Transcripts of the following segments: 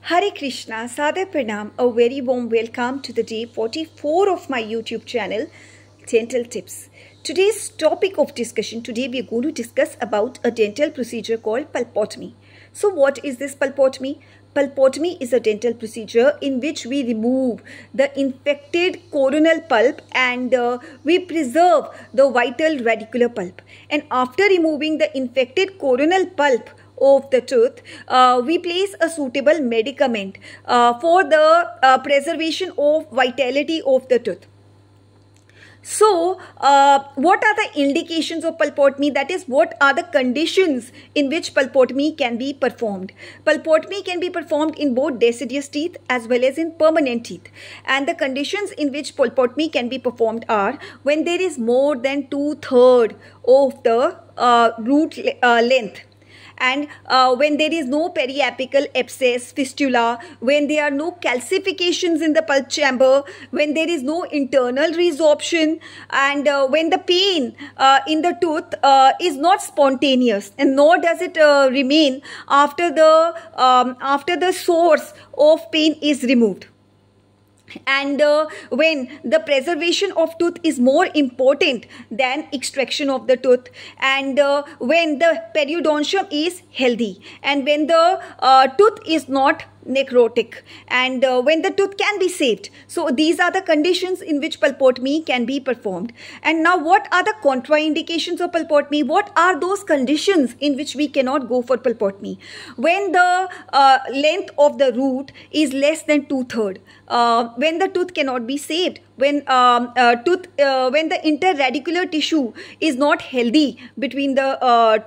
Hare Krishna, Sadar Pranam, a very warm welcome to the day 44 of my YouTube channel, Dental Tips. Today's topic of discussion, today we are going to discuss about a dental procedure called pulpotomy. So what is this pulpotomy? Pulpotomy is a dental procedure in which we remove the infected coronal pulp and we preserve the vital radicular pulp. And after removing the infected coronal pulp of the tooth, we place a suitable medicament for the preservation of vitality of the tooth. So, what are the indications of pulpotomy? That is, what are the conditions in which pulpotomy can be performed? Pulpotomy can be performed in both deciduous teeth as well as in permanent teeth. And the conditions in which pulpotomy can be performed are when there is more than 2/3 of the root length. And when there is no periapical abscess, fistula, when there are no calcifications in the pulp chamber, when there is no internal resorption, and when the pain in the tooth is not spontaneous, and nor does it remain after the source of pain is removed. And when the preservation of tooth is more important than extraction of the tooth, and when the periodontium is healthy, and when the tooth is not necrotic, and when the tooth can be saved. So these are the conditions in which pulpotomy can be performed. And now, what are the contraindications of pulpotomy? What are those conditions in which we cannot go for pulpotomy? When the length of the root is less than 2/3, when the tooth cannot be saved, when the interradicular tissue is not healthy between the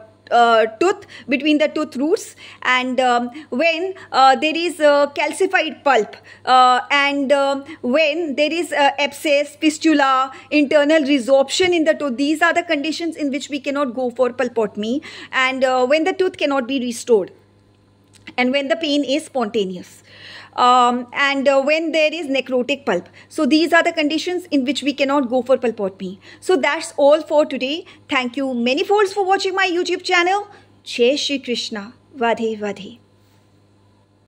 between the tooth roots, and when there is calcified pulp, and when there is abscess, fistula, internal resorption in the tooth. These are the conditions in which we cannot go for pulpotomy, and when the tooth cannot be restored, and when the pain is spontaneous, and when there is necrotic pulp. So these are the conditions in which we cannot go for pulpotomy. So that's all for today. Thank you many folds for watching my YouTube channel. Jai Shri Krishna. Vadhe Vadhe.